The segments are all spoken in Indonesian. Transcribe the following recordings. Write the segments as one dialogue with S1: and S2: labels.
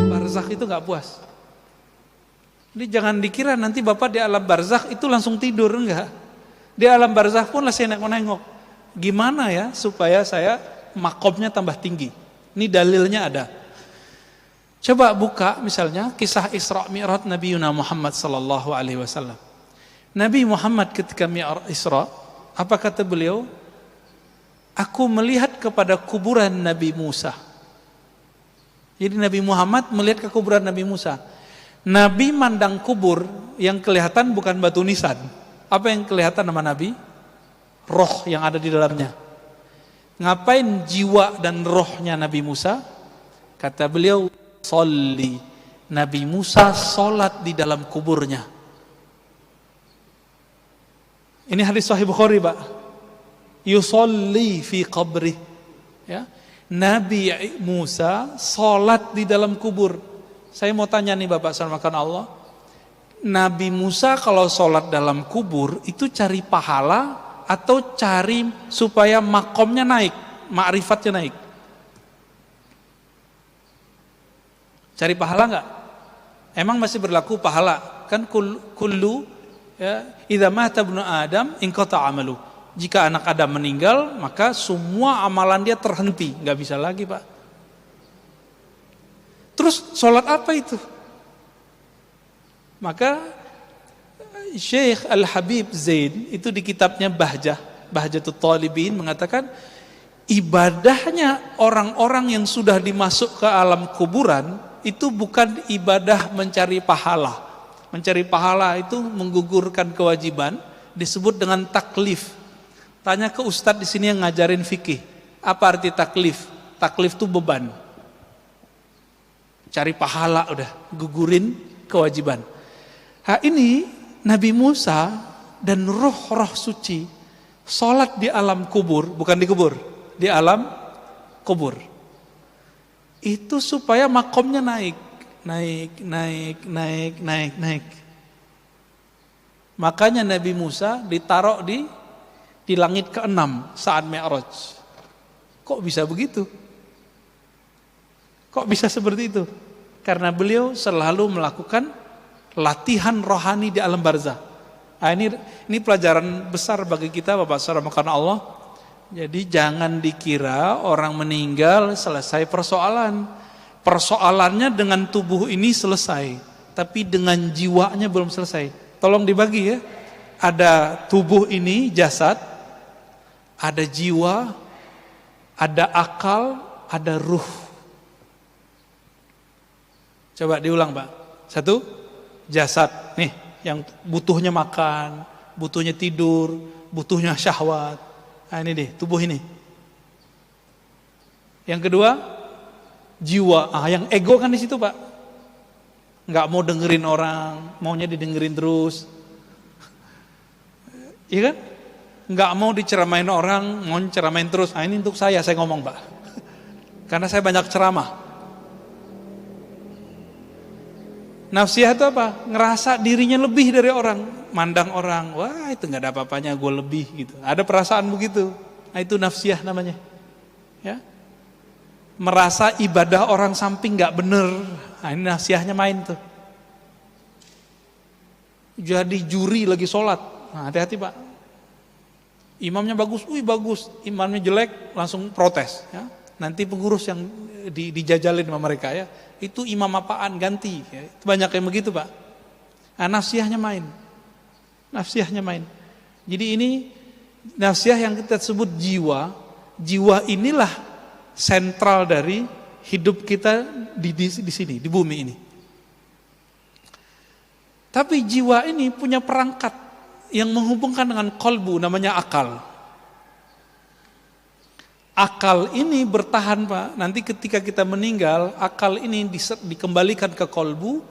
S1: Barzakh itu nggak puas. Jadi jangan dikira nanti Bapak di alam barzakh itu langsung tidur, enggak. Di alam barzakh pun masih nengok-nengok. Gimana ya supaya saya makomnya tambah tinggi? Ini dalilnya ada. Coba buka misalnya kisah Isra Mi'raj Nabi Muhammad sallallahu alaihi wasallam. Nabi Muhammad ketika Mi'raj Isra, apa kata beliau? Aku melihat kepada kuburan Nabi Musa. Jadi Nabi Muhammad melihat ke kuburan Nabi Musa. Nabi mandang kubur, yang kelihatan bukan batu nisan. Apa yang kelihatan sama Nabi? Roh yang ada di dalamnya. Ngapain jiwa dan rohnya Nabi Musa? Kata beliau, sholli. Nabi Musa sholat di dalam kuburnya. Ini hadis Sahih Bukhari, Pak. Yusolli fi qabri. Ya. Nabi Musa sholat di dalam kubur. Saya mau tanya nih Bapak sarmakan Allah, Nabi Musa kalau sholat dalam kubur itu cari pahala atau cari supaya makomnya naik, ma'rifatnya naik? Cari pahala enggak? Emang masih berlaku pahala? Kan kullu ya, idza mata ibnu Adam inqata amalu. Jika anak Adam meninggal, maka semua amalan dia terhenti, enggak bisa lagi, Pak. Terus sholat apa itu? Maka Syekh Al-Habib Zain itu di kitabnya Bahjatul Talibin mengatakan ibadahnya orang-orang yang sudah dimasuk ke alam kuburan itu bukan ibadah mencari pahala. Mencari pahala itu menggugurkan kewajiban, disebut dengan taklif. Tanya ke ustadz di sini yang ngajarin fikih, apa arti taklif? Taklif itu beban. Cari pahala udah, gugurin kewajiban. Ini Nabi Musa dan roh-roh suci sholat di alam kubur, bukan di kubur, di alam kubur. Itu supaya makomnya naik. Makanya Nabi Musa ditaruh di langit ke-6 saat Mi'raj. Kok bisa begitu? Kok bisa seperti itu? Karena beliau selalu melakukan latihan rohani di alam barzah. Nah, ini pelajaran besar bagi kita Bapak Saudara karena Allah. Jadi jangan dikira orang meninggal selesai persoalan. Persoalannya dengan tubuh ini selesai, tapi dengan jiwanya belum selesai. Tolong dibagi ya. Ada tubuh ini jasad, ada jiwa, ada akal, ada ruh. Coba diulang Pak. Satu, jasad nih yang butuhnya makan, butuhnya tidur, butuhnya syahwat. Nah ini deh tubuh ini. Yang kedua, jiwa. Yang ego kan di situ Pak. Nggak mau dengerin orang, maunya didengerin terus. Iya kan? Nggak mau diceramain orang, mau ceramain terus. Nah ini untuk saya ngomong Pak. Karena saya banyak ceramah. Nafsiyah itu apa? Ngerasa dirinya lebih dari orang, mandang orang, wah itu nggak ada apa-apanya, gue lebih gitu. Ada perasaan begitu. Nah itu nafsiyah namanya. Ya, merasa ibadah orang samping nggak bener. Nah ini nafsiyahnya main tuh. Jadi juri lagi sholat. Nah hati-hati Pak. Imamnya bagus, bagus. Imamnya jelek, langsung protes. Ya. Nanti pengurus yang dijajalin sama mereka ya. Itu imam apaan ganti ya. Itu banyak yang begitu Pak. Nah, nafsiyahnya main. Jadi ini nafsiyah yang kita sebut jiwa. Jiwa inilah sentral dari hidup kita di sini, di bumi ini. Tapi jiwa ini punya perangkat yang menghubungkan dengan kolbu, namanya akal. Akal ini bertahan Pak, nanti ketika kita meninggal, akal ini dikembalikan ke kolbu.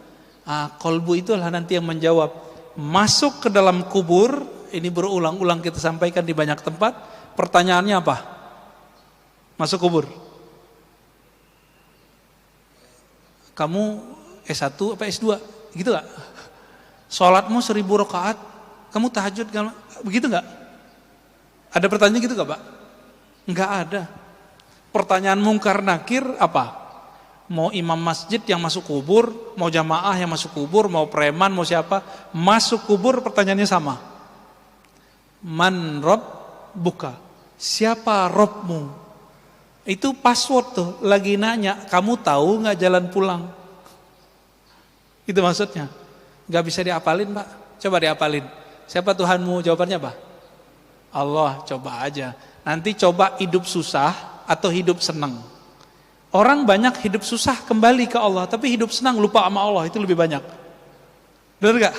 S1: Kolbu itulah nanti yang menjawab. Masuk ke dalam kubur, ini berulang-ulang kita sampaikan di banyak tempat. Pertanyaannya apa? Masuk kubur. Kamu S1 apa S2? Gitu gak? Sholatmu 1000 rakaat, kamu tahajud, begitu gak? Ada pertanyaan gitu gak Pak? Enggak ada. Pertanyaan mungkar nakir apa? Mau imam masjid yang masuk kubur, mau jamaah yang masuk kubur, mau preman, mau siapa, masuk kubur pertanyaannya sama. Man Rob buka, siapa Robmu? Itu password tuh, lagi nanya, kamu tahu nggak jalan pulang? Itu maksudnya. Nggak bisa diapalin Pak, coba diapalin. Siapa Tuhanmu? Jawabannya apa? Allah. Coba aja. Nanti coba hidup susah atau hidup senang. Orang banyak hidup susah kembali ke Allah, tapi hidup senang lupa sama Allah, itu lebih banyak. Benar gak?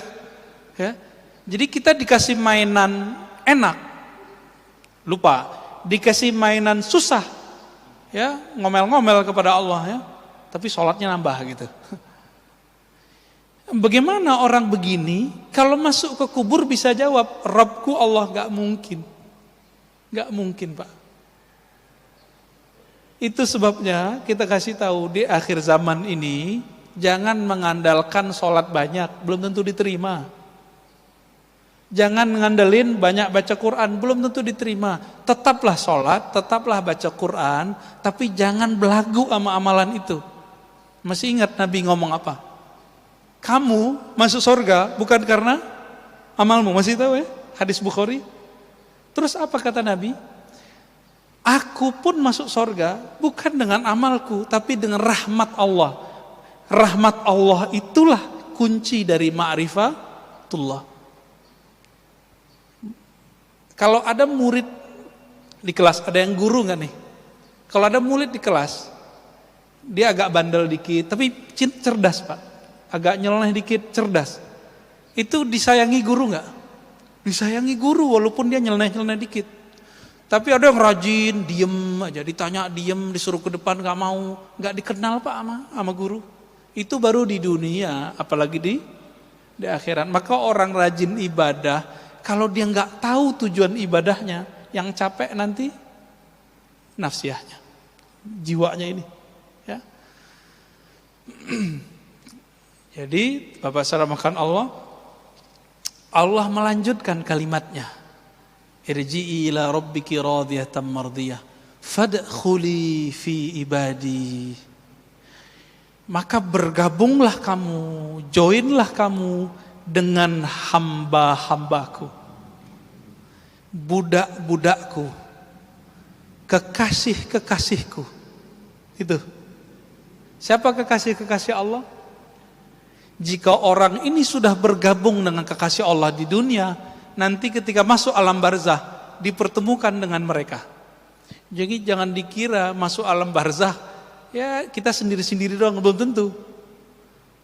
S1: Ya. Jadi kita dikasih mainan enak, lupa. Dikasih mainan susah, ya ngomel-ngomel kepada Allah, ya. Tapi sholatnya nambah gitu. Bagaimana orang begini kalau masuk ke kubur bisa jawab, Rabbku Allah? Gak mungkin. Gak mungkin Pak. Itu sebabnya kita kasih tahu di akhir zaman ini jangan mengandalkan sholat banyak, belum tentu diterima. Jangan ngandelin banyak baca Quran, belum tentu diterima. Tetaplah sholat, tetaplah baca Quran, tapi jangan belagu sama amalan itu. Masih ingat Nabi ngomong apa? Kamu masuk surga bukan karena amalmu, masih tahu ya? Hadis Bukhari. Terus apa kata Nabi? Aku pun masuk surga bukan dengan amalku, tapi dengan rahmat Allah. Rahmat Allah itulah kunci dari ma'rifatullah. Kalau ada murid di kelas, ada yang guru nggak nih? Kalau ada murid di kelas, dia agak bandel dikit, tapi cerdas Pak. Agak nyeleneh dikit, cerdas. Itu disayangi guru nggak? Disayangi guru walaupun dia nyeleneh-nyeleneh dikit. Tapi ada yang rajin, diem aja, ditanya diem, disuruh ke depan gak mau, gak dikenal Pak sama guru. Itu baru di dunia, apalagi di akhirat. Maka orang rajin ibadah, kalau dia gak tahu tujuan ibadahnya, yang capek nanti nafsiyahnya, jiwanya ini. Ya. Jadi Bapak saudara makan Allah melanjutkan kalimatnya. Irji'i ila rabbiki radiyatan mardiyah fadkhuli fi ibadi. Maka bergabunglah kamu, joinlah kamu dengan hamba-hambaku, budak-budakku, kekasih-kekasihku. Itu. Siapa kekasih-kekasih Allah? Jika orang ini sudah bergabung dengan kekasih Allah di dunia, nanti ketika masuk alam barzah dipertemukan dengan mereka. Jadi jangan dikira masuk alam barzah ya kita sendiri-sendiri doang, belum tentu.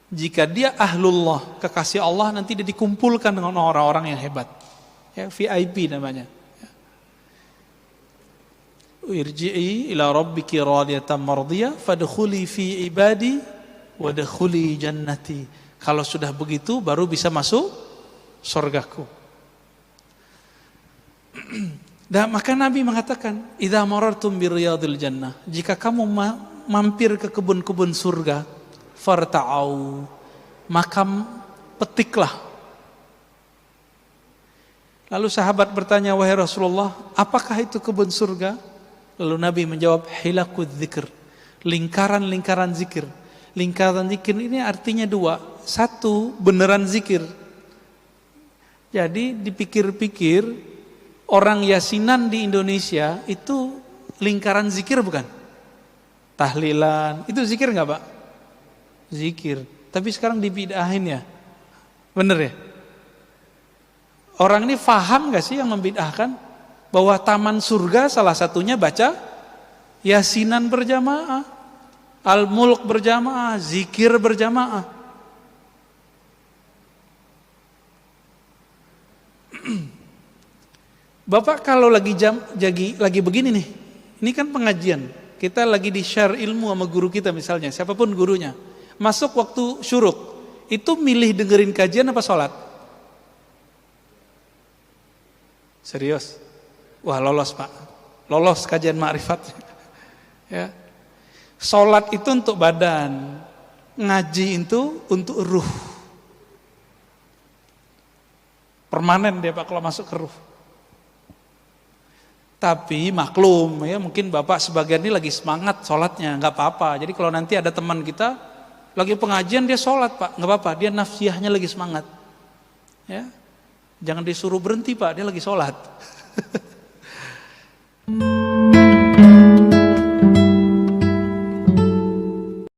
S1: Jika dia ahlullah, kekasih Allah, nanti dia dikumpulkan dengan orang-orang yang hebat. Ya, VIP namanya. Irji'i ila rabbiki radiyatan mardiyah fadkhuli fi ibadi wadkhuli jannati. Kalau sudah begitu baru bisa masuk surgaku. Dan maka Nabi mengatakan, idza marartum biriyadil jannah, jika kamu mampir ke kebun-kebun surga, farta'au, maka petiklah. Lalu sahabat bertanya, wahai Rasulullah, apakah itu kebun surga? Lalu Nabi menjawab, hilakud dzikr, lingkaran-lingkaran zikir. Lingkaran zikir ini artinya dua. Satu, beneran zikir. Jadi dipikir-pikir, orang yasinan di Indonesia itu lingkaran zikir bukan? Tahlilan, itu zikir nggak Pak? Zikir. Tapi sekarang dibidahin ya, bener ya? Orang ini faham nggak sih yang membidahkan bahwa taman surga salah satunya baca yasinan berjamaah, al-mulk berjamaah, zikir berjamaah. Bapak kalau lagi begini nih, ini kan pengajian, kita lagi di share ilmu sama guru kita misalnya, siapapun gurunya, masuk waktu syuruk, itu milih dengerin kajian apa sholat? Serius? Wah lolos Pak, lolos kajian ma'rifat. Ya. Sholat itu untuk badan, ngaji itu untuk ruh. Permanen dia Pak kalau masuk ke ruh. Tapi maklum ya, mungkin bapak sebagian ini lagi semangat sholatnya, nggak apa-apa. Jadi kalau nanti ada teman kita lagi pengajian dia sholat pak, nggak apa-apa, dia nafsiyahnya lagi semangat. Ya, jangan disuruh berhenti pak, dia lagi sholat.